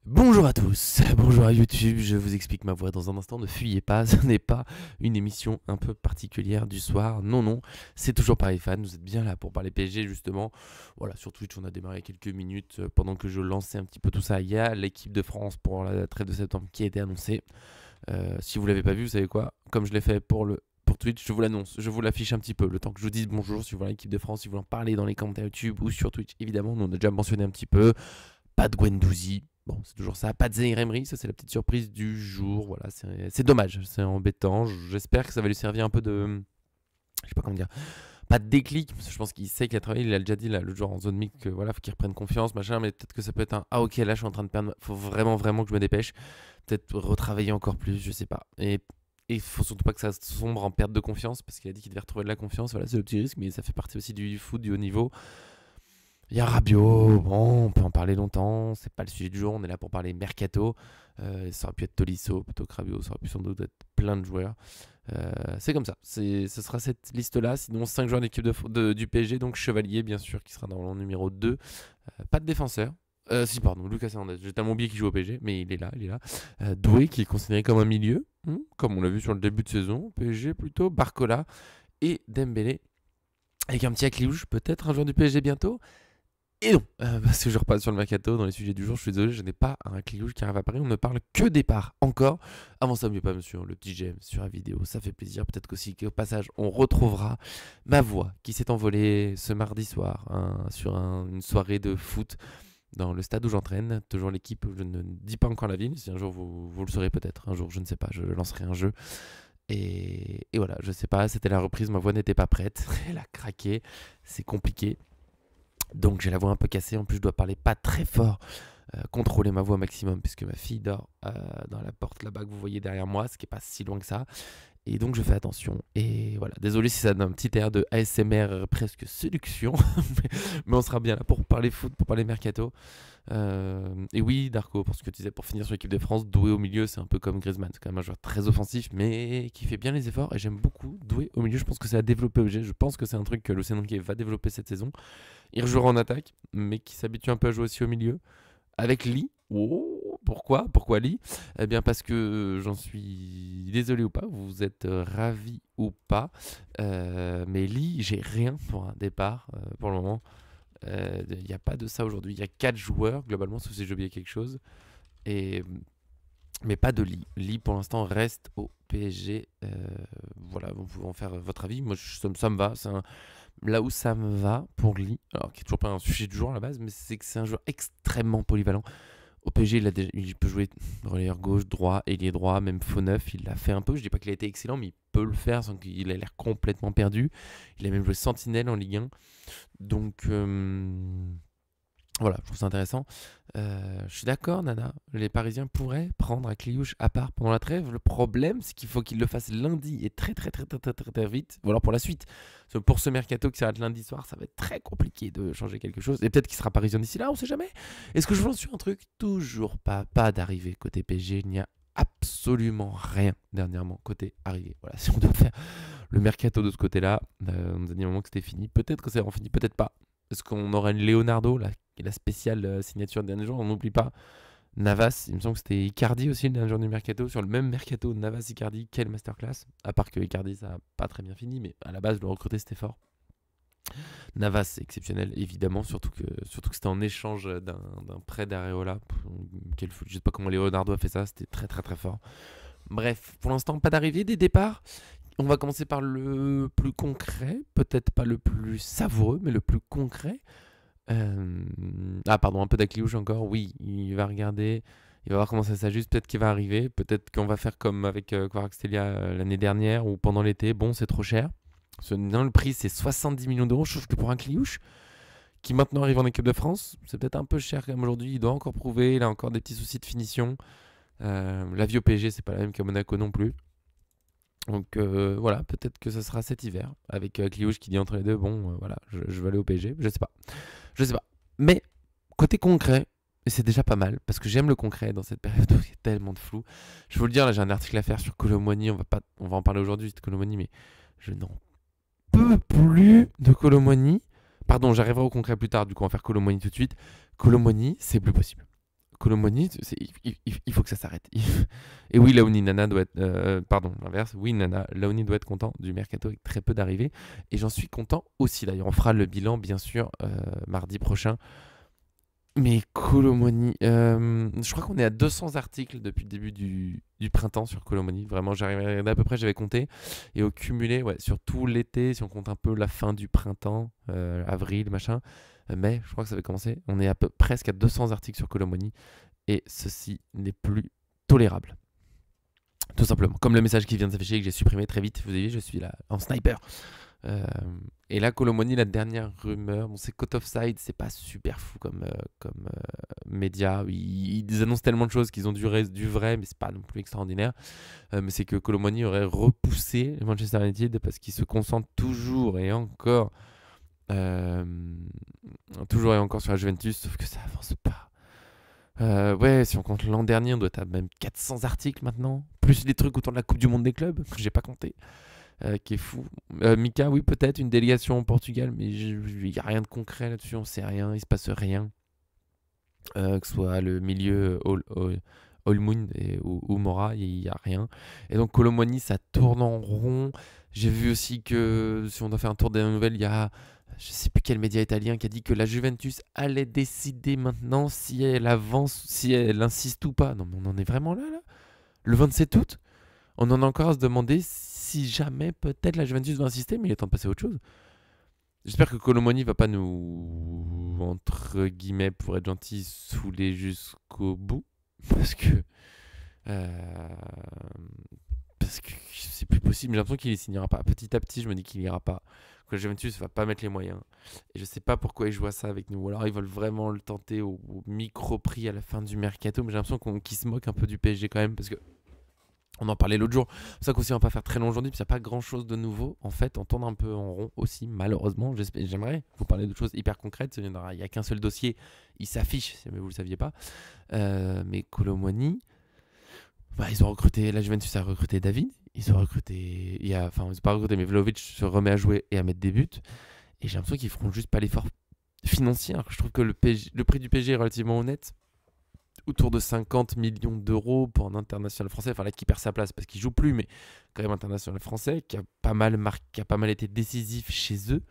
Bonjour à tous, bonjour à YouTube, je vous explique ma voix dans un instant, ne fuyez pas, ce n'est pas une émission un peu particulière du soir, non non, c'est toujours pareil fan, vous êtes bien là pour parler PSG justement. Voilà, sur Twitch on a démarré il y a quelques minutes, pendant que je lançais un petit peu tout ça, il y a l'équipe de France pour la trêve de septembre qui a été annoncée. Si vous l'avez pas vu, vous savez quoi, comme je l'ai fait pour Twitch, je vous l'annonce, je vous l'affiche un petit peu, le temps que je vous dise bonjour, si vous voulez l'équipe de France, si vous voulez en parler dans les commentaires YouTube ou sur Twitch, évidemment, on a déjà mentionné un petit peu. Pas de Guendouzi. Bon, c'est toujours ça. Pas de Zaïre Emery. Ça, c'est la petite surprise du jour. Voilà, c'est dommage. C'est embêtant. J'espère que ça va lui servir un peu de. Je sais pas comment dire. Pas de déclic. Parce que je pense qu'il sait qu'il a travaillé. Il a déjà dit là, le jour en zone mixte que voilà, faut qu'il reprenne confiance, machin. Mais peut-être que ça peut être un. Ah, ok, là, je suis en train de perdre. Faut vraiment, vraiment que je me dépêche. Peut-être retravailler encore plus. Je sais pas. Et il faut surtout pas que ça sombre en perte de confiance. Parce qu'il a dit qu'il devait retrouver de la confiance. Voilà, c'est le petit risque. Mais ça fait partie aussi du foot, du haut niveau. Il y a Rabiot, bon, on peut en parler longtemps, c'est pas le sujet du jour, on est là pour parler mercato. Ça aurait pu être Tolisso plutôt que Rabiot, ça aurait pu sans doute être plein de joueurs. C'est comme ça, ce sera cette liste-là. Sinon, 5 joueurs d'équipe du PSG, donc Chevalier, bien sûr, qui sera dans le numéro 2. Pas de défenseur. Si, pardon, Lucas Hernandez. J'ai tellement oublié qu'il joue au PSG, mais il est là, il est là. Doué, qui est considéré comme un milieu, comme on l'a vu sur le début de saison. PSG plutôt, Barcola et Dembélé. Avec un petit Akliouche, peut-être un joueur du PSG bientôt. Et non, parce que je repasse sur le mercato dans les sujets du jour, je suis désolé, je n'ai pas un Clilouche qui arrive à Paris, on ne parle que départ encore. Avant ça, n'oubliez pas, monsieur, le petit j'aime sur la vidéo, ça fait plaisir. Peut-être qu'aussi qu'au passage, on retrouvera ma voix qui s'est envolée ce mardi soir sur une soirée de foot dans le stade où j'entraîne. Toujours l'équipe, je ne dis pas encore la ville, si un jour vous le saurez peut-être, un jour, je ne sais pas, je lancerai un jeu. Et voilà, je sais pas, c'était la reprise, ma voix n'était pas prête, elle a craqué, c'est compliqué. Donc j'ai la voix un peu cassée, en plus je dois parler pas très fort, contrôler ma voix au maximum puisque ma fille dort dans la porte là-bas que vous voyez derrière moi, ce qui est pas si loin que ça. Et donc je fais attention. Et voilà, désolé si ça donne un petit air de ASMR presque séduction, mais on sera bien là pour parler foot, pour parler mercato. Et oui, Darko, pour ce que tu disais, pour finir sur l'équipe de France, Doué au milieu, c'est un peu comme Griezmann. C'est quand même un joueur très offensif, mais qui fait bien les efforts. Et j'aime beaucoup Doué au milieu. Je pense que c'est à développer au G. Je pense que c'est un truc que Lucien Enrique va développer cette saison. Il rejouera en attaque, mais qui s'habitue un peu à jouer aussi au milieu. Avec Lee. Oh, pourquoi Lee? Eh bien parce que j'en suis désolé ou pas, vous êtes ravi ou pas. Mais Lee, j'ai rien pour un départ pour le moment. Il n'y a pas de ça aujourd'hui. Il y a 4 joueurs globalement, sauf si j'ai oublié quelque chose. Et, mais pas de Lee. Lee pour l'instant reste au PSG. Voilà, vous pouvez en faire votre avis. Moi, ça me va. Là où ça me va pour Lee, alors qui est toujours pas un sujet du jour à la base, mais c'est que c'est un joueur extrêmement polyvalent. Au PSG, il peut jouer relayeur gauche, droit, ailier droit, même faux neuf. Il l'a fait un peu. Je dis pas qu'il a été excellent, mais il peut le faire sans qu'il ait l'air complètement perdu. Il a même joué sentinelle en Ligue 1. Donc, voilà, je trouve ça intéressant. Je suis d'accord, Nana. Les Parisiens pourraient prendre un Cliouche à part pendant la trêve. Le problème, c'est qu'il faut qu'ils le fassent lundi et très très très très très très, très vite. Ou alors pour la suite. Parce que pour ce mercato qui s'arrête lundi soir, ça va être très compliqué de changer quelque chose. Et peut-être qu'il sera parisien d'ici là, on sait jamais. Est-ce que je vous lance sur un truc? Toujours pas d'arrivée côté PSG. Il n'y a absolument rien dernièrement côté arrivée. Voilà, si on doit faire le mercato de ce côté-là, on nous a dit à un moment que c'était fini. Peut-être que c'est vraiment fini, peut-être pas. Est-ce qu'on aura une Leonardo, la spéciale signature de dernier jour? On n'oublie pas Navas, il me semble que c'était Icardi aussi le dernier jour du mercato. Sur le même mercato, Navas-Icardi, quelle masterclass. À part que Icardi, ça n'a pas très bien fini, mais à la base, le recruter, c'était fort. Navas, c'est exceptionnel, évidemment, surtout que c'était en échange d'un prêt d'Areola. Je ne sais pas comment Leonardo a fait ça, c'était très très très fort. Bref, pour l'instant, pas d'arrivée, des départs. On va commencer par le plus concret, peut-être pas le plus savoureux, mais le plus concret. Ah, pardon, un peu d'Akliouche encore. Oui, il va regarder, il va voir comment ça s'ajuste. Peut-être qu'il va arriver, peut-être qu'on va faire comme avec Kvaratskhelia l'année dernière ou pendant l'été. Bon, c'est trop cher. Dans le prix, c'est 70 millions d'euros. Je trouve que pour un Kliouche qui maintenant arrive en équipe de France, c'est peut-être un peu cher quand même aujourd'hui. Il doit encore prouver, il a encore des petits soucis de finition. La vie au PSG, c'est pas la même qu'à Monaco non plus. Donc voilà, peut-être que ce sera cet hiver avec Kliouche qui dit entre les deux, bon, voilà, je vais aller au PSG. Je sais pas. Je sais pas. Mais côté concret, et c'est déjà pas mal, parce que j'aime le concret dans cette période où il y a tellement de flou. Je vais vous le dire, là j'ai un article à faire sur Colomboigny, on va en parler aujourd'hui de Colomboigny, mais je n'en peux plus de Colomboigny. Pardon, j'arriverai au concret plus tard, du coup on va faire Colomboigny tout de suite. Colomboigny, c'est plus possible. Colomoni, il faut que ça s'arrête. Et oui, Laoni Nana doit être. Pardon, l'inverse. Oui, Nana, Laoni doit être content du mercato avec très peu d'arrivées. Et j'en suis content aussi. D'ailleurs, on fera le bilan, bien sûr, mardi prochain. Mais Colomoni, je crois qu'on est à 200 articles depuis le début du printemps sur Colomoni. Vraiment, j'arrive à regarder à peu près, j'avais compté. Et au cumulé, ouais, sur tout l'été, si on compte un peu la fin du printemps, avril, machin, mai, je crois que ça avait commencé, on est presque à 200 articles sur Colomoni. Et ceci n'est plus tolérable. Tout simplement. Comme le message qui vient de s'afficher que j'ai supprimé très vite. Vous avez vu, je suis là en sniper. Et là, Colomoni, la dernière rumeur, bon, c'est Cut Offside, c'est pas super fou comme média. Ils annoncent tellement de choses qu'ils ont du vrai, mais c'est pas non plus extraordinaire. Mais c'est que Colomoni aurait repoussé Manchester United parce qu'ils se concentrent toujours et encore sur la Juventus, sauf que ça avance pas. Ouais, si on compte l'an dernier, on doit être à même 400 articles maintenant, plus des trucs autour de la Coupe du Monde des clubs que j'ai pas compté. Qui est fou. Mika, oui, peut-être une délégation au Portugal, mais il n'y a rien de concret là-dessus, on sait rien, il se passe rien. Que ce soit le milieu Olmoun ou Mora, il n'y a rien. Et donc Colomoni, ça tourne en rond. J'ai vu aussi que, si on doit faire un tour des nouvelles, il y a, je sais plus quel média italien qui a dit que la Juventus allait décider maintenant si elle avance, si elle insiste ou pas. Non, mais on en est vraiment là. Le 27 août, on en a encore à se demander si jamais peut-être la Juventus va insister, mais il est temps de passer à autre chose. J'espère que Colomoni va pas nous, entre guillemets, pour être gentil, saouler jusqu'au bout. Parce que c'est plus possible. J'ai l'impression qu'il ne signera pas. Petit à petit, je me dis qu'il n'ira pas. Que la Juventus va pas mettre les moyens. Et je sais pas pourquoi ils jouent à ça avec nous. Ou alors ils veulent vraiment le tenter au micro-prix à la fin du mercato. Mais j'ai l'impression qu'ils se moquent un peu du PSG quand même. Parce que on en parlait l'autre jour. C'est pour ça qu'aussi on va pas faire très long aujourd'hui, parce qu'il n'y a pas grand chose de nouveau. En fait, on tourne un peu en rond aussi, malheureusement. J'aimerais vous parler de choses hyper concrètes. Il n'y a qu'un seul dossier, il s'affiche, si vous ne le saviez pas. Mais Colomoni, ils ont recruté, la Juventus a recruté David. Ils ont recruté, ils n'ont pas recruté, mais Vlahovic se remet à jouer et à mettre des buts. Et j'ai l'impression qu'ils feront juste pas l'effort financier. Je trouve que le prix du PSG est relativement honnête. Autour de 50 millions d'euros pour un international français, enfin là qui perd sa place parce qu'il joue plus, mais quand même international français, qui a pas mal été décisif chez eux.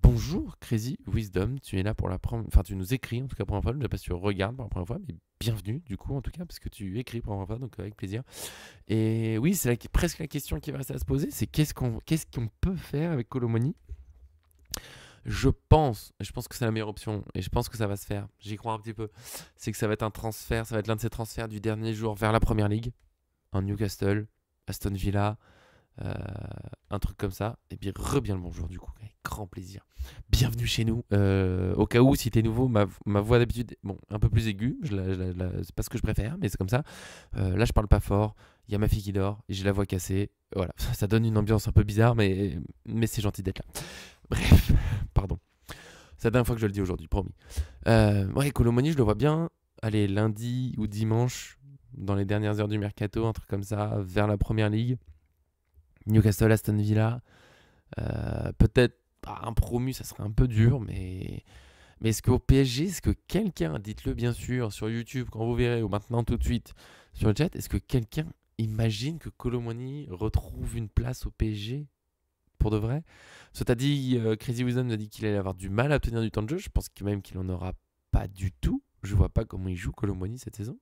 Bonjour Crazy Wisdom, tu es là pour la première, enfin tu nous écris en tout cas pour la première fois, je ne sais pas si tu regardes pour la première fois, mais bienvenue du coup en tout cas parce que tu écris pour la première fois, donc avec plaisir. Et oui, c'est presque la question qui va rester à se poser, c'est qu'est-ce qu'on peut faire avec Colomoni. Je pense que c'est la meilleure option et je pense que ça va se faire. J'y crois un petit peu. C'est que ça va être un transfert, ça va être l'un de ces transferts du dernier jour vers la première ligue. Un Newcastle, Aston Villa, un truc comme ça. Et puis bien le bonjour du coup, avec grand plaisir. Bienvenue chez nous. Au cas où, si t'es nouveau, ma voix d'habitude, bon, un peu plus aiguë. C'est pas ce que je préfère, mais c'est comme ça. Là, je parle pas fort. Il y a ma fille qui dort et j'ai la voix cassée. Voilà, ça donne une ambiance un peu bizarre, mais c'est gentil d'être là. Bref, pardon. C'est la dernière fois que je le dis aujourd'hui, promis. Ouais, Colomoni, je le vois bien. Allez, lundi ou dimanche, dans les dernières heures du mercato, un truc comme ça, vers la première ligue. Newcastle, Aston Villa. Peut-être un promu, ça serait un peu dur, mais est-ce qu'au PSG, est-ce que quelqu'un, dites-le bien sûr sur YouTube quand vous verrez, ou maintenant tout de suite sur le chat, est-ce que quelqu'un imagine que Colomoni retrouve une place au PSG pour de vrai? Ce t'as dit, Crazy Wisdom nous a dit qu'il allait avoir du mal à obtenir du temps de jeu. Je pense que même qu'il en aura pas du tout. Je vois pas comment il joue Colomoni cette saison.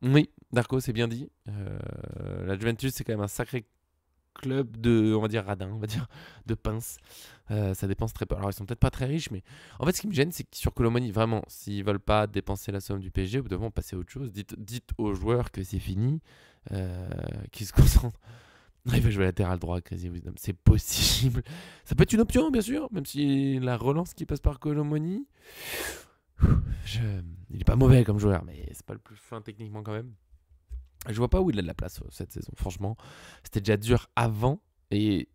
Oui, Darko, c'est bien dit. La Juventus, c'est quand même un sacré club de, on va dire, radin, on va dire, de pince. Ça dépense très peu. Alors, ils sont peut-être pas très riches, mais en fait, ce qui me gêne, c'est que sur Colomoni, vraiment, s'ils veulent pas dépenser la somme du PSG, vous devez passer à autre chose. Dites aux joueurs que c'est fini, qu'ils se concentrent. Il va jouer latéral droit, Crazy Wisdom. C'est possible. Ça peut être une option, bien sûr, même si la relance qui passe par Colomoni, il est pas mauvais comme joueur, mais c'est pas le plus fin techniquement quand même. Je vois pas où il a de la place cette saison, franchement. C'était déjà dur avant, et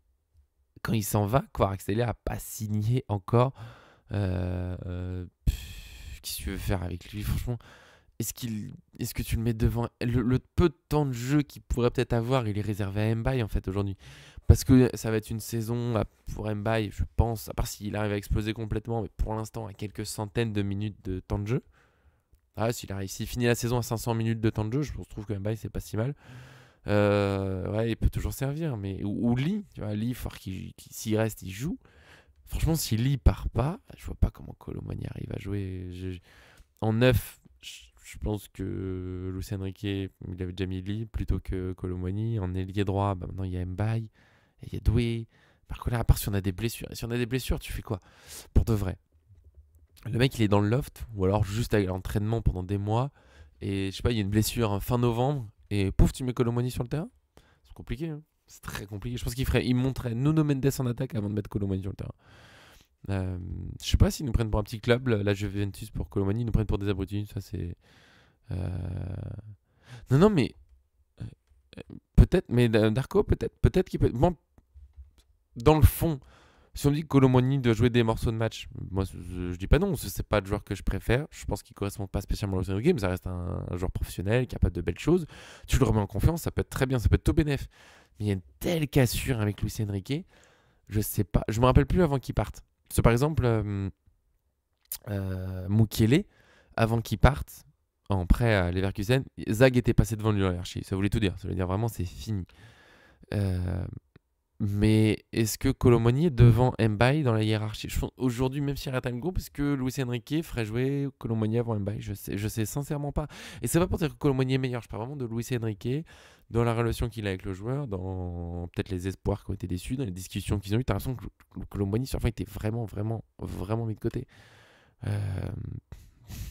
quand il s'en va, Kvaratskhelia a pas signé encore. Qu'est-ce que tu veux faire avec lui, franchement? Est-ce que tu le mets devant le peu de temps de jeu qu'il pourrait peut-être avoir, il est réservé à Mbaye en fait aujourd'hui. Parce que ça va être une saison pour Mbaye, je pense, à part s'il arrive à exploser complètement, mais pour l'instant, à quelques centaines de minutes de temps de jeu. Ah, s'il finit la saison à 500 minutes de temps de jeu, je trouve que Mbaye, c'est pas si mal. Ouais, il peut toujours servir, mais ou Lee, tu vois, Lee, fort s'il reste, il joue. Franchement, si Lee part pas, je vois pas comment Colomani arrive à jouer. En neuf, je pense que Luis Enrique, il avait déjà mis Lee plutôt que Colomani. En ailier droit, bah maintenant il y a Mbaye, il y a Doué. Par contre, là, à part si on a des blessures. Si on a des blessures, tu fais quoi? Pour de vrai. Le mec, il est dans le loft, ou alors juste à l'entraînement pendant des mois. Et je sais pas, il y a une blessure fin novembre, et pouf, tu mets Colomani sur le terrain. C'est compliqué, hein. C'est très compliqué. Je pense il monterait Nuno Mendes en attaque avant de mettre Colomani sur le terrain. Je sais pas s'ils nous prennent pour un petit club, la Juventus pour Colomani, ils nous prennent pour des abrutis. Ça, c'est. Non, non, mais. Peut-être, mais Darko, peut-être qu'il peut. Bon, dans le fond, si on dit que Colomani doit jouer des morceaux de match, moi je dis pas non, c'est pas le joueur que je préfère. Je pense qu'il correspond pas spécialement au Luis mais ça reste un joueur professionnel, capable de belles choses. Tu le remets en confiance, ça peut être très bien, ça peut être tout bénef. Mais il y a une telle cassure avec Luis Enrique, je sais pas. Je me rappelle plus avant qu'il parte. Parce que par exemple, Mukiele, avant qu'il parte en prêt à Leverkusen, Zag était passé devant lui dans la hiérarchie. Ça voulait tout dire. Ça voulait dire vraiment c'est fini. Euh, mais est-ce que Colomani est devant Mbaye dans la hiérarchie? Je pense aujourd'hui, même s'il arrête le groupe, est-ce que Luis Enrique ferait jouer Colomani avant Mbaye? Je sais sincèrement pas. Et c'est pas pour dire que Colomani est meilleur. Je parle vraiment de Luis Enrique, dans la relation qu'il a avec le joueur, dans peut-être les espoirs qui ont été déçus, dans les discussions qu'ils ont eues. T'as l'impression que Colomani sur la fin était vraiment, vraiment, vraiment mis de côté. Euh,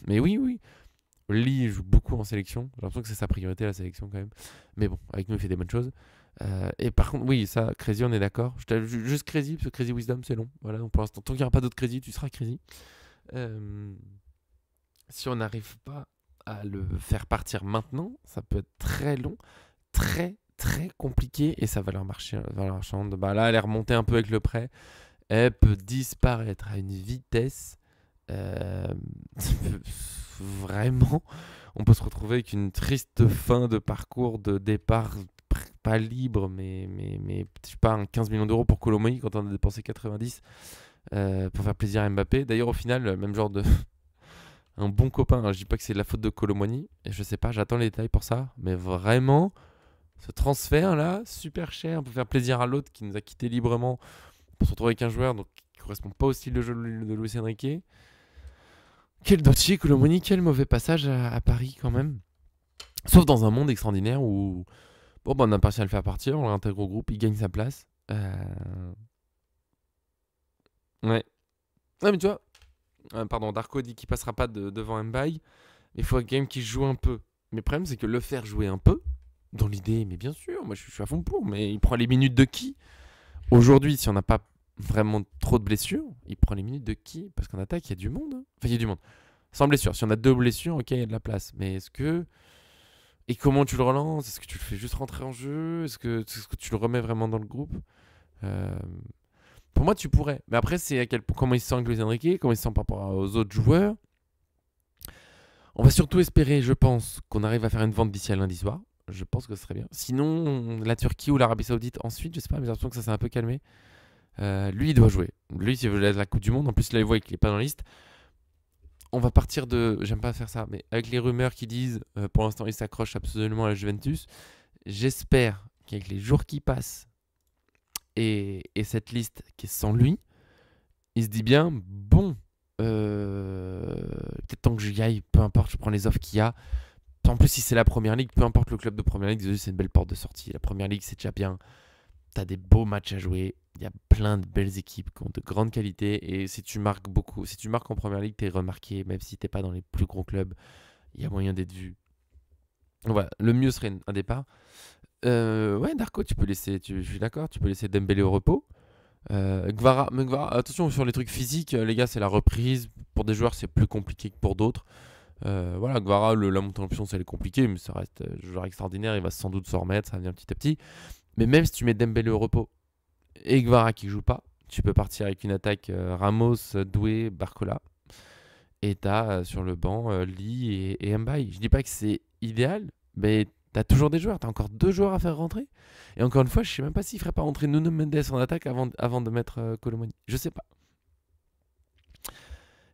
Mais oui, oui. Lee joue beaucoup en sélection. J'ai l'impression que c'est sa priorité la sélection quand même. Mais bon, avec nous, il fait des bonnes choses. Et par contre, oui, ça, Crazy, on est d'accord. Juste Crazy, parce que Crazy Wisdom, c'est long. Voilà, donc pour l'instant, tant qu'il n'y aura pas d'autres Crazy, tu seras Crazy. Si on n'arrive pas à le faire partir maintenant, ça peut être très long, très, très compliqué. Et ça va leur marcher. Bah, là, elle est remontée un peu avec le prêt. Elle peut disparaître à une vitesse. Euh, Vraiment, on peut se retrouver avec une triste fin de parcours de départ pas libre, mais je sais pas, 15 millions d'euros pour Colomani quand on a dépensé 90 pour faire plaisir à Mbappé. D'ailleurs, au final, même genre de un bon copain. Alors, je dis pas que c'est de la faute de Colomani, et je sais pas, j'attends les détails pour ça, mais vraiment, ce transfert là, super cher pour faire plaisir à l'autre qui nous a quitté librement pour se retrouver avec un joueur donc, qui correspond pas au style de jeu de Luis Enrique. Quel dossier, Colomani, quel mauvais passage à Paris quand même. Sauf dans un monde extraordinaire où bon, bah, on a réussi à le faire partir, on l'intègre au groupe, il gagne sa place. Ouais. Ouais, mais tu vois, pardon, Darko dit qu'il passera pas devant Mbaye, mais il faut quand même qu'il joue un peu. Mais le problème, c'est que le faire jouer un peu, dans l'idée, mais bien sûr, moi je suis à fond pour, mais il prend les minutes de qui? Aujourd'hui, si on n'a pas vraiment trop de blessures, il prend les minutes de qui? Parce qu'en attaque, il y a du monde, hein. Enfin, il y a du monde. Sans blessure. Si on a 2 blessures, ok, il y a de la place. Mais est-ce que. Et comment tu le relances? Est-ce que tu le fais juste rentrer en jeu? Est-ce que tu le remets vraiment dans le groupe? Euh, Pour moi, tu pourrais. Mais après, c'est comment il se sent avec Luis Enrique, comment il se sent par rapport aux autres joueurs. On va surtout espérer, je pense, qu'on arrive à faire une vente d'ici à lundi soir. Je pense que ce serait bien. Sinon, la Turquie ou l'Arabie Saoudite ensuite, je sais pas, mais j'ai l'impression que ça s'est un peu calmé. Lui, il doit jouer. Lui, s'il veut la Coupe du Monde, en plus, là, il voit qu'il n'est pas dans la liste. On va partir de. J'aime pas faire ça, mais avec les rumeurs qui disent pour l'instant, il s'accroche absolument à la Juventus. J'espère qu'avec les jours qui passent et cette liste qui est sans lui, il se dit bien bon, peut-être tant que j'y aille, peu importe, je prends les offres qu'il y a. En plus, si c'est la première ligue, peu importe le club de première ligue, c'est une belle porte de sortie. La première ligue, c'est déjà bien. T'as des beaux matchs à jouer. Il y a plein de belles équipes qui ont de grandes qualités. Et si tu marques beaucoup, si tu marques en première ligue, t'es remarqué. Même si t'es pas dans les plus gros clubs, il y a moyen d'être vu. Donc voilà, le mieux serait un départ. Ouais, Darko, tu peux laisser. Je suis d'accord, tu peux laisser Dembélé au repos. Gvara, attention sur les trucs physiques, les gars, c'est la reprise. Pour des joueurs, c'est plus compliqué que pour d'autres. Voilà, Gvara, la montée en puissance, elle est compliquée, mais ça reste un joueur extraordinaire. Il va sans doute s'en remettre, ça vient petit à petit. Mais même si tu mets Dembélé au repos et Gvara qui joue pas, tu peux partir avec une attaque Ramos, Doué, Barcola. Et t'as sur le banc Lee et Mbaye. Je dis pas que c'est idéal, mais T'as toujours des joueurs, t'as encore 2 joueurs à faire rentrer. Et encore une fois, je sais même pas s'il ferait pas rentrer Nuno Mendes en attaque avant de mettre Kolo Muani. Je sais pas.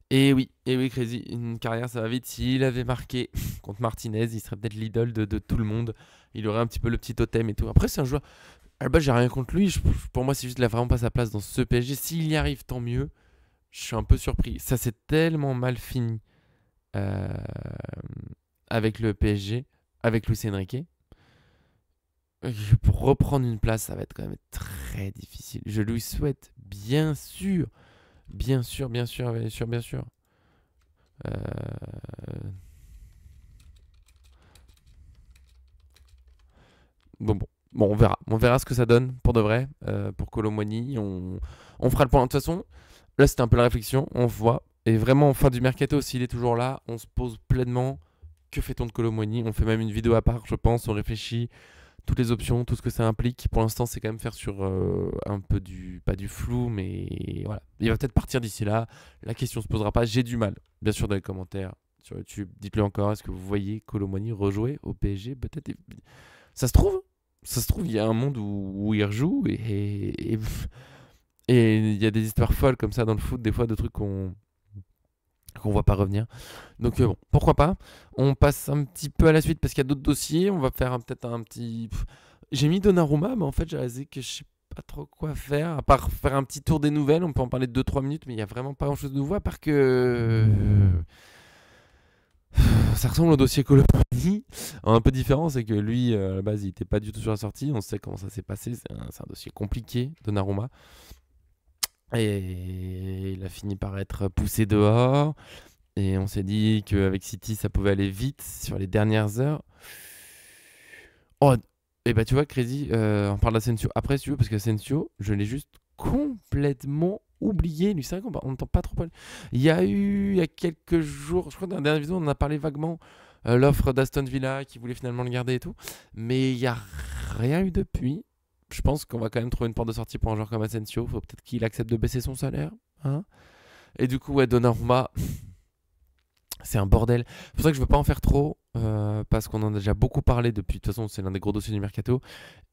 Et oui, Crazy, une carrière ça va vite. S'il avait marqué contre Martinez, il serait peut-être l'idole de tout le monde. Il aurait un petit peu le petit totem et tout. Après, c'est un joueur. À la base, j'ai rien contre lui. Pour moi, c'est juste qu'il a vraiment pas sa place dans ce PSG. S'il y arrive, tant mieux. Je suis un peu surpris. Ça s'est tellement mal fini euh, avec le PSG, avec Luis Enrique. Pour reprendre une place, ça va être quand même très difficile. Je lui souhaite, bien sûr. Bien sûr, bien sûr, bien sûr, bien sûr. Euh, Bon, on verra. On verra ce que ça donne pour de vrai, pour Kolo Muani. On fera le point. De toute façon, là, c'était un peu la réflexion. On voit. Et vraiment, en fin du mercato, s'il est toujours là, on se pose pleinement que fait-on de Kolo Muani. On fait même une vidéo à part, je pense. On réfléchit toutes les options, tout ce que ça implique. Pour l'instant, c'est quand même faire sur un peu pas du flou, mais voilà. Il va peut-être partir d'ici là. La question se posera pas. J'ai du mal. Bien sûr, dans les commentaires sur YouTube, dites-le encore. Est-ce que vous voyez Kolo Muani rejouer au PSG? Peut-être. Ça se trouve. Ça se trouve, il y a un monde où il rejoue et il y a des histoires folles comme ça dans le foot, des fois de trucs qu'on voit pas revenir. Donc bon, pourquoi pas. On passe un petit peu à la suite parce qu'il y a d'autres dossiers. On va faire peut-être un petit. J'ai mis Donnarumma, mais en fait j'ai réalisé que je sais pas trop quoi faire. À part faire un petit tour des nouvelles, on peut en parler de 2-3 minutes, mais il y a vraiment pas grand-chose de nouveau à part que ça ressemble au dossier Colomani. Un peu différent, c'est que lui, à la base, il était pas du tout sur la sortie. On sait comment ça s'est passé. C'est un dossier compliqué, Donnarumma. Et il a fini par être poussé dehors. Et on s'est dit qu'avec City, ça pouvait aller vite sur les dernières heures. Oh, et bah tu vois, Crazy, on parle d'Asensio après, si tu veux, parce qu'Asensio, je l'ai juste complètement oublié. Lui, c'est vrai qu'on n'entend pas trop parler. Il y a quelques jours, je crois que dans la dernière vidéo, on en a parlé vaguement, l'offre d'Aston Villa qui voulait finalement le garder et tout. Mais il n'y a rien eu depuis. Je pense qu'on va quand même trouver une porte de sortie pour un joueur comme Asensio. Faut peut-être qu'il accepte de baisser son salaire. Hein, et du coup, ouais, Donnarumma, c'est un bordel. C'est pour ça que je veux pas en faire trop, parce qu'on en a déjà beaucoup parlé depuis. De toute façon, c'est l'un des gros dossiers du mercato.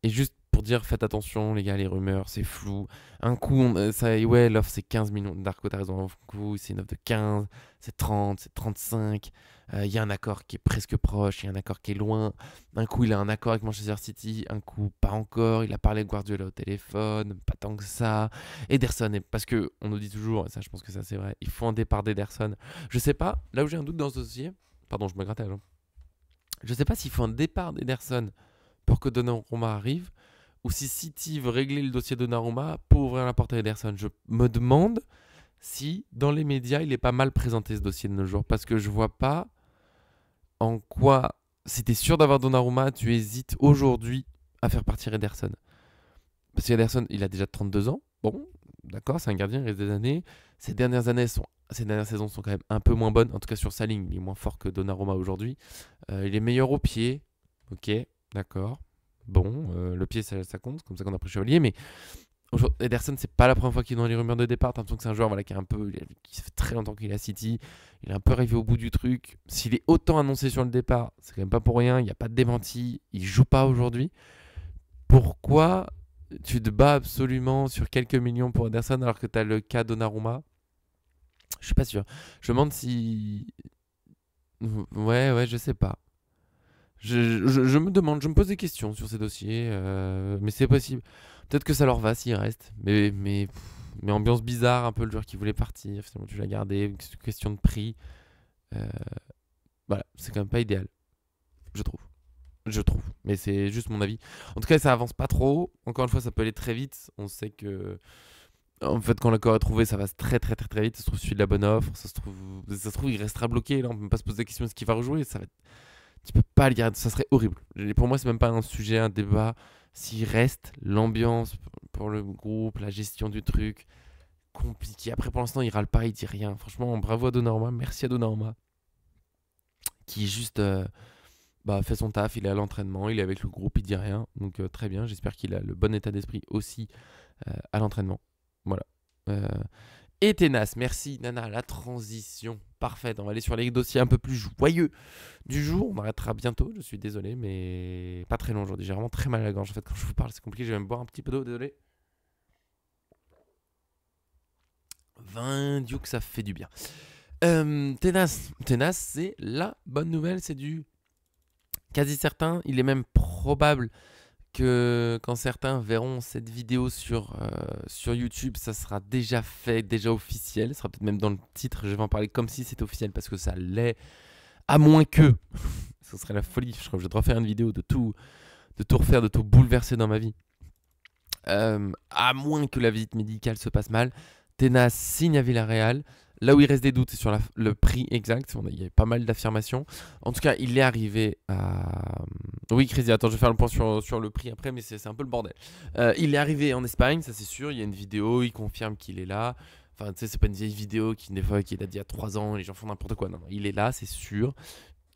Et juste pour dire, faites attention, les gars, les rumeurs, c'est flou. Un coup, ouais, l'offre c'est 15 millions. Darko, t'as raison. Un coup, c'est une offre de 15, c'est 30, c'est 35. Il y a un accord qui est presque proche, il y a un accord qui est loin. Un coup, il a un accord avec Manchester City, un coup, pas encore. Il a parlé de Guardiola au téléphone, pas tant que ça. Ederson, parce que on nous dit toujours, et ça, je pense que ça c'est vrai, il faut un départ d'Ederson. Je sais pas, là où j'ai un doute dans ce dossier, pardon, je me grattais, hein. Je sais pas s'il faut un départ d'Ederson pour que Donnarumma arrive, ou si City veut régler le dossier Donnarumma pour ouvrir la porte à Ederson. Je me demande si, dans les médias, il est pas mal présenté ce dossier de nos jours, parce que je vois pas en quoi, si t'es sûr d'avoir Donnarumma, tu hésites aujourd'hui à faire partir Ederson. Parce qu'Ederson, il a déjà 32 ans. Bon, d'accord, c'est un gardien, il reste des années. Ces dernières saisons sont quand même un peu moins bonnes. En tout cas, sur sa ligne, il est moins fort que Donnarumma aujourd'hui. Il est meilleur au pied. Ok, d'accord. Bon, le pied, ça compte. Comme ça qu'on a pris Chevalier. Mais Ederson, c'est pas la première fois qu'il est dans les rumeurs de départ. T'as l'impression que c'est un joueur voilà, qui fait très longtemps qu'il est à City. Il est un peu arrivé au bout du truc. S'il est autant annoncé sur le départ, c'est quand même pas pour rien. Il n'y a pas de démenti. Il joue pas aujourd'hui. Pourquoi tu te bats absolument sur quelques millions pour Ederson alors que tu as le cas Donnarumma? Je suis pas sûr. Je me demande si. Ouais, je sais pas. Je me demande, je me pose des questions sur ces dossiers, mais c'est possible. Peut-être que ça leur va s'ils restent. Mais ambiance bizarre, un peu le joueur qui voulait partir, finalement tu l'as gardé, question de prix. Euh, voilà, c'est quand même pas idéal, je trouve. Je trouve, mais c'est juste mon avis. En tout cas, ça avance pas trop. Encore une fois, ça peut aller très vite. On sait que, en fait, quand l'accord est trouvé, ça va très très très très vite. Ça se trouve, celui de la bonne offre. Ça se trouve, il restera bloqué. Là, on peut même pas se poser la question est-ce qu'il va rejouer. Ça va être... Tu peux pas le garder. Ça serait horrible. Pour moi, c'est même pas un sujet, un débat. S'il reste, l'ambiance pour le groupe, la gestion du truc, compliqué. Après, pour l'instant, il râle pas, il dit rien. Franchement, bravo à Donnarumma. Merci à Donnarumma. Qui est juste. Fait son taf, il est à l'entraînement, il est avec le groupe, il dit rien. Donc très bien, j'espère qu'il a le bon état d'esprit aussi à l'entraînement. Voilà. Euh, et Ténas. Merci Nana, la transition parfaite. On va aller sur les dossiers un peu plus joyeux du jour. On arrêtera bientôt, je suis désolé, mais pas très long aujourd'hui. J'ai vraiment très mal à la gorge. En fait, quand je vous parle, c'est compliqué. Je vais même boire un petit peu d'eau, désolé. Dieu que ça fait du bien. Ténas, c'est la bonne nouvelle. C'est du quasi certain. Il est même probable que quand certains verront cette vidéo sur YouTube, ça sera déjà fait, déjà officiel. Ça sera peut-être même dans le titre. Je vais en parler comme si c'était officiel parce que ça l'est. À moins que, ce serait la folie. Je crois que je devrais faire une vidéo de tout refaire, de tout bouleverser dans ma vie. À moins que la visite médicale se passe mal. Ténas signe à Villarreal. Là où il reste des doutes, c'est sur le prix exact. Il y a pas mal d'affirmations. En tout cas, il est arrivé à... Oui, Crazy, attends, je vais faire le point sur le prix après, mais c'est un peu le bordel. Il est arrivé en Espagne, ça c'est sûr. Il y a une vidéo, il confirme qu'il est là. Enfin, tu sais, c'est pas une vieille vidéo qui, des fois, qu'il a dit il y a 3 ans, les gens font n'importe quoi. Non, il est là, c'est sûr.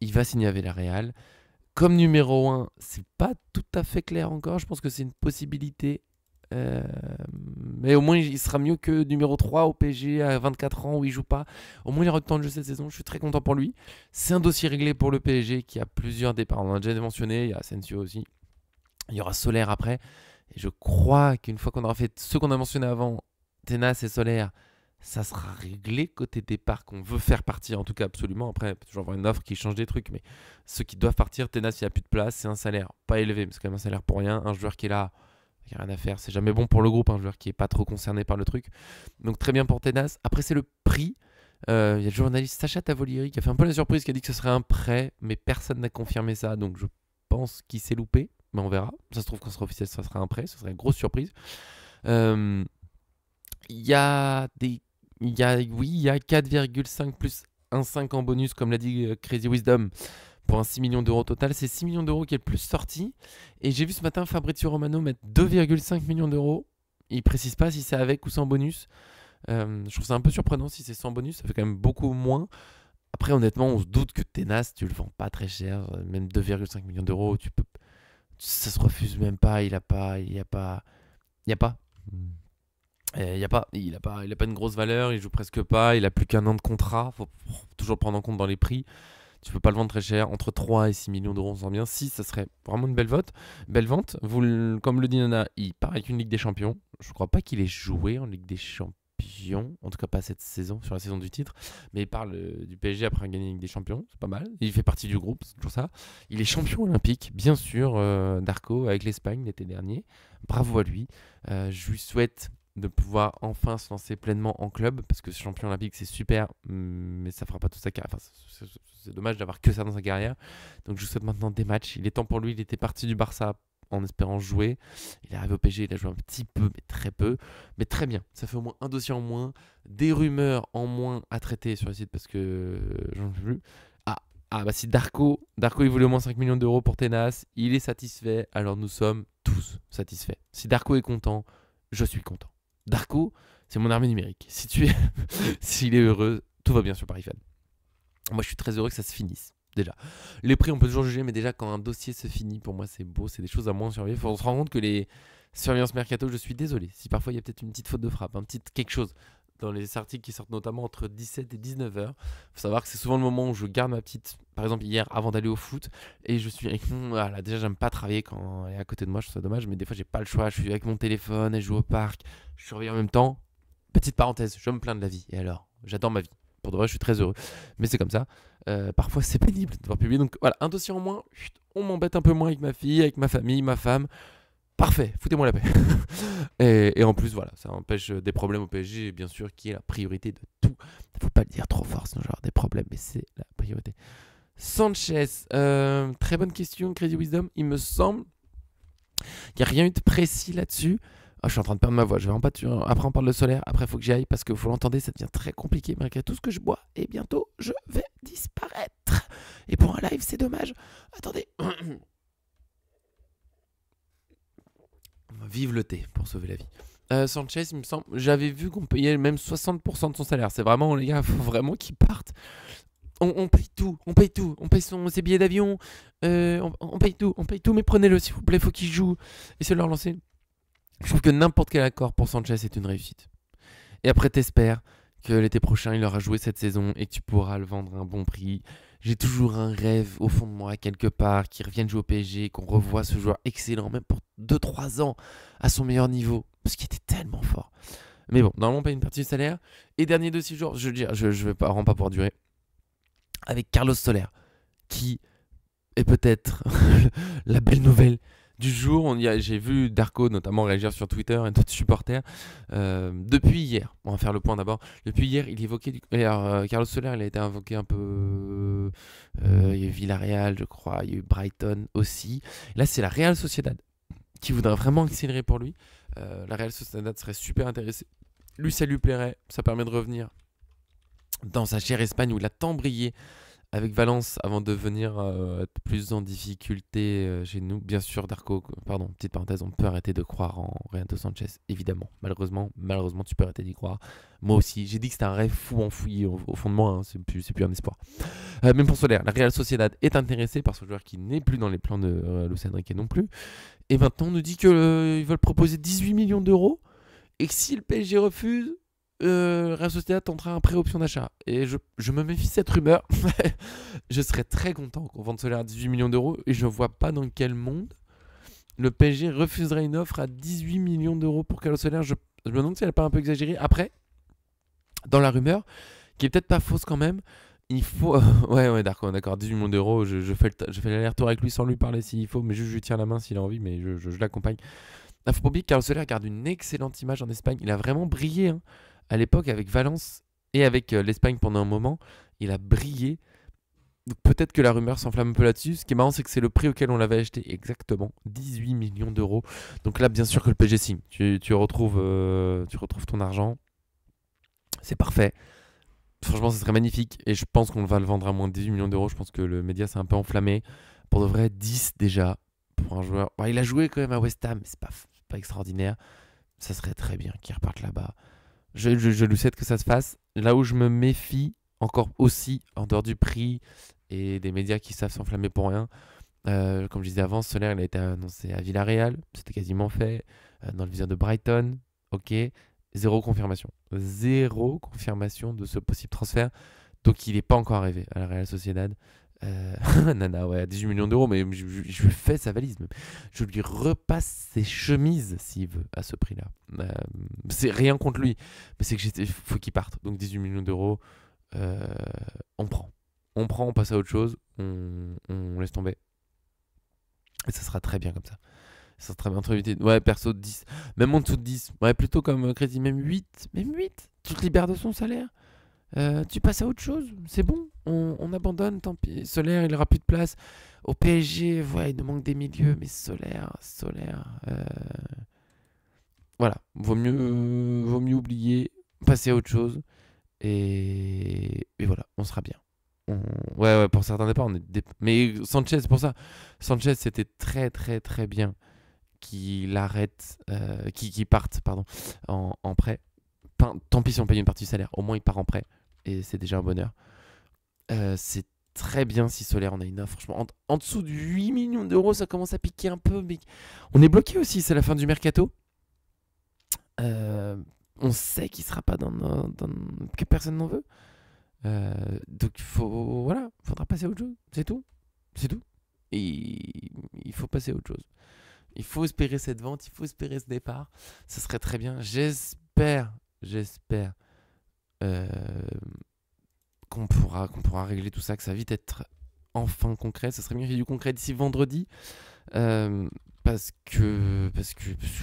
Il va signer à Villarreal. Comme numéro 1, c'est pas tout à fait clair encore. Je pense que c'est une possibilité. Mais au moins il sera mieux que numéro 3 au PSG à 24 ans où il joue pas. Au moins il aura du temps de jeu cette saison. Je suis très content pour lui. C'est un dossier réglé pour le PSG qui a plusieurs départs. On en a déjà mentionné. Il y a Asensio aussi. Il y aura Solaire après. Et je crois qu'une fois qu'on aura fait ceux qu'on a mentionnés avant, Ténas et Solaire, ça sera réglé côté départ qu'on veut faire partir. En tout cas, absolument. Après, il peut toujours avoir une offre qui change des trucs. Mais ceux qui doivent partir, Ténas, il n'y a plus de place. C'est un salaire pas élevé. Mais c'est quand même un salaire pour rien. Un joueur qui est là. Il n'y a rien à faire, c'est jamais bon pour le groupe, un joueur qui n'est pas trop concerné par le truc. Donc très bien pour Ténas. Après c'est le prix. Il y a le journaliste Sacha Tavolieri qui a fait un peu la surprise, qui a dit que ce serait un prêt, mais personne n'a confirmé ça. Donc je pense qu'il s'est loupé, mais on verra. Ça se trouve quand ce sera officiel, ça sera un prêt, ce serait une grosse surprise. Il y a 4,5 plus 1,5 en bonus, comme l'a dit Crazy Wisdom. Pour un 6 millions d'euros total, c'est 6 millions d'euros qui est le plus sorti. Et j'ai vu ce matin Fabrizio Romano mettre 2,5 millions d'euros. Il précise pas si c'est avec ou sans bonus. Je trouve ça un peu surprenant si c'est sans bonus. Ça fait quand même beaucoup moins. Après, honnêtement, on se doute que Ténas, tu le vends pas très cher. Même 2,5 millions d'euros, ça se refuse même pas. Il a pas. Il a pas. Il a pas une grosse valeur. Il joue presque pas. Il a plus qu'1 an de contrat. Faut toujours prendre en compte dans les prix. Tu peux pas le vendre très cher, entre 3 et 6 millions d'euros, on sent bien. 6, ça serait vraiment une belle vente. Comme le dit Nana, il part avec une Ligue des Champions. Je crois pas qu'il ait joué en Ligue des Champions, en tout cas pas cette saison, sur la saison du titre. Mais il parle du PSG après gagner la Ligue des Champions, c'est pas mal. Il fait partie du groupe, c'est toujours ça. Il est champion olympique, bien sûr, Darko, avec l'Espagne l'été dernier. Bravo à lui. Je lui souhaite de pouvoir enfin se lancer pleinement en club, parce que champion olympique c'est super, mais ça fera pas toute sa carrière. Enfin, c'est dommage d'avoir que ça dans sa carrière. Donc je vous souhaite maintenant des matchs. Il est temps pour lui. Il était parti du Barça en espérant jouer. Il est arrivé au PSG, il a joué un petit peu, mais très peu. Mais très bien. Ça fait au moins un dossier en moins, des rumeurs en moins à traiter sur le site parce que j'en ai plus. Bah si Darko il voulait au moins 5 millions d'euros pour Ténas, il est satisfait. Alors nous sommes tous satisfaits. Si Darko est content, je suis content. Darko, c'est mon armée numérique. Si tu es, s'il est heureux, tout va bien sur Paris Fan. Moi, je suis très heureux que ça se finisse. Déjà, les prix, on peut toujours juger, mais déjà, quand un dossier se finit, pour moi, c'est beau. C'est des choses à moins surveiller. On se rend compte que les surveillances mercato, je suis désolé. Si parfois il y a peut-être une petite faute de frappe, un petit quelque chose dans les articles qui sortent notamment entre 17 et 19 heures. Il faut savoir que c'est souvent le moment où je garde ma petite, par exemple hier, avant d'aller au foot, et je suis avec voilà, déjà, j'aime pas travailler quand elle est à côté de moi, je trouve ça dommage, mais des fois, j'ai pas le choix. Je suis avec mon téléphone, et je joue au parc, je surveille en même temps. Petite parenthèse, je me plains de la vie. Et alors, j'adore ma vie. Pour de vrai, je suis très heureux. Mais c'est comme ça. Parfois, c'est pénible de devoir publier. Donc voilà, un dossier en moins. On m'embête un peu moins avec ma fille, avec ma famille, ma femme. Parfait, foutez-moi la paix. et en plus, voilà, ça empêche des problèmes au PSG, bien sûr, qui est la priorité de tout. Il ne faut pas le dire trop fort, sinon j'aurai des problèmes, mais c'est la priorité. Sanchez, très bonne question, Crazy Wisdom. Il me semble qu'il n'y a rien eu de précis là-dessus. Oh, je suis en train de perdre ma voix, je vais vraiment pas tuer. Après on parle de Solaire, après il faut que j'y aille parce que vous l'entendez, ça devient très compliqué malgré tout ce que je bois. Et bientôt, je vais disparaître. Et pour un live, c'est dommage. Attendez. Vive le thé pour sauver la vie. Sanchez, il me semble, j'avais vu qu'on payait même 60% de son salaire. C'est vraiment, les gars, il faut vraiment qu'il parte. On paye tout, on paye tout. On paye ses billets d'avion, on paye tout, mais prenez-le s'il vous plaît, faut qu'il joue. Et c'est leur lancer. Je trouve que n'importe quel accord pour Sanchez est une réussite. Et après, t'espères que l'été prochain, il aura joué cette saison et que tu pourras le vendre à un bon prix. J'ai toujours un rêve au fond de moi, quelque part, qu'il revienne jouer au PSG, qu'on revoie ce joueur excellent, même pour 2 3 ans, à son meilleur niveau, parce qu'il était tellement fort. Mais bon, normalement, on paye une partie du salaire. Et dernier dossier jour, je veux dire, je vais pas, vraiment pas pouvoir durer, avec Carlos Soler, qui est peut-être la belle nouvelle du jour. J'ai vu Darko notamment réagir sur Twitter et d'autres supporters depuis hier. On va faire le point d'abord. Depuis hier, il évoquait Carlos Soler, il a été invoqué un peu. Il y a eu Villarreal, je crois. Il y a eu Brighton aussi. Là, c'est la Real Sociedad qui voudrait vraiment accélérer pour lui. La Real Sociedad serait super intéressée. Lui, ça lui plairait. Ça permet de revenir dans sa chère Espagne où il a tant brillé avec Valence avant de venir être plus en difficulté chez nous. Bien sûr, Darko, pardon, petite parenthèse, on peut arrêter de croire en Renato Sanchez, évidemment. Malheureusement, tu peux arrêter d'y croire. Moi aussi, j'ai dit que c'était un rêve fou enfoui au fond de moi, hein, c'est plus un espoir. Même pour Soler, la Real Sociedad est intéressée par ce joueur qui n'est plus dans les plans de Luis Enrique non plus. Et maintenant, on nous dit qu'ils veulent proposer 18 millions d'euros et que si le PSG refuse, Real Sociedad tentera un prêt option d'achat. Et je me méfie de cette rumeur. Je serais très content qu'on vende Soler à 18 millions d'euros et je vois pas dans quel monde le PSG refuserait une offre à 18 millions d'euros pour Carlos Soler. Je me demande si elle n'est pas un peu exagérée. Après, dans la rumeur, qui est peut-être pas fausse quand même, il faut... ouais, d'accord, 18 millions d'euros, je fais l'aller-retour avec lui sans lui parler s'il faut, mais juste je lui tiens la main s'il a envie, mais je l'accompagne. Il faut pas oublier que Carlos Soler garde une excellente image en Espagne. Il a vraiment brillé hein, à l'époque avec Valence et avec l'Espagne pendant un moment. Il a brillé. Donc peut-être que la rumeur s'enflamme un peu là-dessus. Ce qui est marrant, c'est que c'est le prix auquel on l'avait acheté exactement. 18 millions d'euros. Donc là, bien sûr que le PSG signe. Tu retrouves ton argent. C'est parfait. Franchement, ce serait magnifique. Et je pense qu'on va le vendre à moins de 18 millions d'euros. Je pense que le média s'est un peu enflammé. Pour de vrai, 10 déjà pour un joueur. Bon, il a joué quand même à West Ham, mais c'est pas extraordinaire. Ça serait très bien qu'il reparte là-bas. Je lui souhaite que ça se fasse. Là où je me méfie, encore aussi, en dehors du prix et des médias qui savent s'enflammer pour rien, comme je disais avant, Soler il a été annoncé à Villarreal, c'était quasiment fait, dans le viseur de Brighton, ok, zéro confirmation. Zéro confirmation de ce possible transfert. Donc il n'est pas encore arrivé à la Real Sociedad. Nana, ouais, 18 millions d'euros, mais je lui fais sa valise même. Je lui repasse ses chemises s'il veut à ce prix-là. C'est rien contre lui, mais c'est que faut qu'il parte. Donc 18 millions d'euros, on prend. On passe à autre chose, on laisse tomber. Et ça sera très bien comme ça. Ça sera très bien entre 8 et... Ouais, perso 10. Même en dessous de 10. Ouais, plutôt comme crédit, même 8. Même 8. Tu te libères de son salaire. Tu passes à autre chose, c'est bon, on abandonne, tant pis. Soler, il n'aura plus de place. Au PSG, ouais, il nous manque des milieux, mais Soler. Voilà, vaut mieux oublier, passer à autre chose, et voilà, on sera bien. Ouais, pour certains départs, mais Sanchez, c'est pour ça. Sanchez, c'était très, très, très bien qu'il arrête, qu'il parte, pardon, en prêt. Tant pis si on paye une partie du salaire, au moins il part en prêt. Et c'est déjà un bonheur. C'est très bien si Soler en a une offre. Franchement, en dessous de 8 millions d'euros, ça commence à piquer un peu. Mais on est bloqué aussi, c'est la fin du mercato. On sait qu'il sera pas que personne n'en veut. Donc voilà, faudra passer à autre chose. C'est tout. Et il faut passer à autre chose. Il faut espérer cette vente, il faut espérer ce départ. Ça serait très bien. J'espère euh, qu'on pourra régler tout ça, que ça va vite être enfin concret. Ça serait bien qu'il y ait du concret d'ici vendredi. Parce que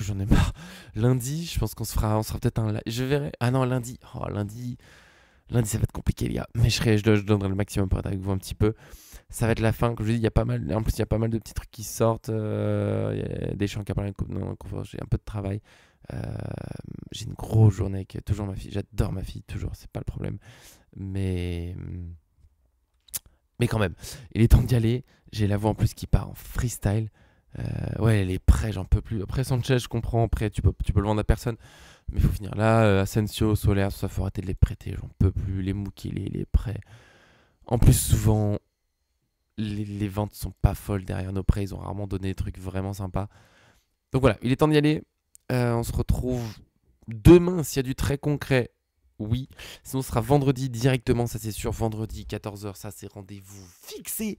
j'en ai marre. Lundi, je pense on sera peut-être un live. Je verrai. Ah non, lundi. Oh, lundi, ça va être compliqué, les gars. Mais je donnerai le maximum pour être avec vous un petit peu. Ça va être la fin. Comme je vous dis, il y a pas mal. En plus, il y a pas mal de petits trucs qui sortent. Il y a des gens qui parlent de conférence. J'ai un peu de travail. J'ai une grosse journée avec toujours ma fille. J'adore ma fille, toujours. C'est pas le problème. Mais quand même, il est temps d'y aller. J'ai la voix en plus qui part en freestyle. Ouais, les prêts, j'en peux plus. Après Sanchez, je comprends. Après, tu peux le vendre à personne. Mais il faut finir. Là, Asensio, Soler, ça faut arrêter de les prêter. J'en peux plus. Les Moukile, les prêts. En plus, souvent, les ventes sont pas folles derrière nos prêts. Ils ont rarement donné des trucs vraiment sympas. Donc voilà, il est temps d'y aller. On se retrouve Demain, s'il y a du très concret, oui. Sinon, ce sera vendredi directement, ça c'est sûr. Vendredi 14h, ça c'est rendez-vous fixé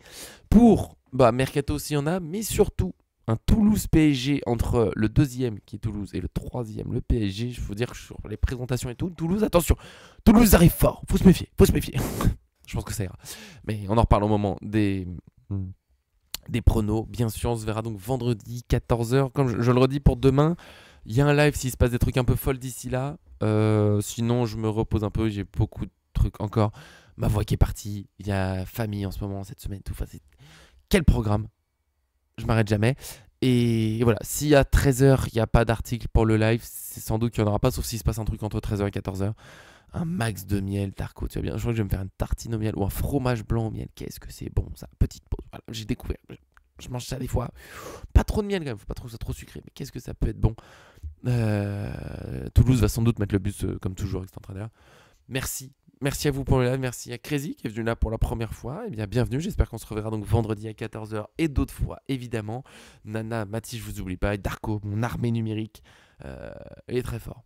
pour Mercato s'il y en a, mais surtout un Toulouse PSG entre le deuxième qui est Toulouse et le troisième, le PSG. Je faut dire que sur les présentations et tout, Toulouse, attention, Toulouse arrive fort, faut se méfier, faut se méfier. Je pense que ça ira. Mais on en reparle au moment des pronos. Bien sûr, on se verra donc vendredi 14h. Comme je le redis pour demain, il y a un live s'il se passe des trucs un peu folles d'ici là. Sinon, je me repose un peu. J'ai beaucoup de trucs encore. Ma voix qui est partie. Il y a famille en ce moment, cette semaine. Tout. Enfin, quel programme? Je m'arrête jamais. Et voilà, si à 13h, il n'y a pas d'article pour le live, c'est sans doute qu'il n'y en aura pas, sauf s'il se passe un truc entre 13h et 14h. Un max de miel, Darko, tu vas bien. Je crois que je vais me faire une tartine au miel ou un fromage blanc au miel. Qu'est-ce que c'est bon, ça. Petite pause. Voilà, j'ai découvert. Je mange ça des fois. Pas trop de miel quand même, faut pas trop que ça soit trop sucré. Mais qu'est-ce que ça peut être bon. Toulouse va sans doute mettre le bus comme toujours avec cet entraîneur. Merci. Merci à vous pour le live, merci à Crazy qui est venu là pour la première fois. Eh bien, bienvenue, j'espère qu'on se reverra donc vendredi à 14h et d'autres fois, évidemment. Nana, Mathis, je vous oublie pas, et Darko, mon armée numérique, est très fort.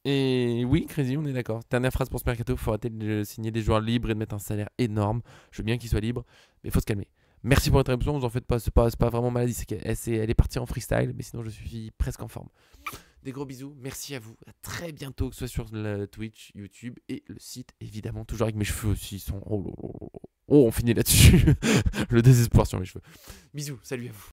Et oui, Crazy, on est d'accord. Dernière phrase pour ce mercato, il faut arrêter de signer des joueurs libres et de mettre un salaire énorme. Je veux bien qu'ils soient libres, mais il faut se calmer. Merci pour votre réponse, vous en faites pas, c'est pas vraiment maladie, elle est partie en freestyle, mais sinon je suis presque en forme. Des gros bisous, merci à vous, à très bientôt, que ce soit sur le Twitch, YouTube et le site, évidemment, toujours avec mes cheveux aussi, ils sont... Oh, on finit là-dessus, le désespoir sur mes cheveux. Bisous, salut à vous.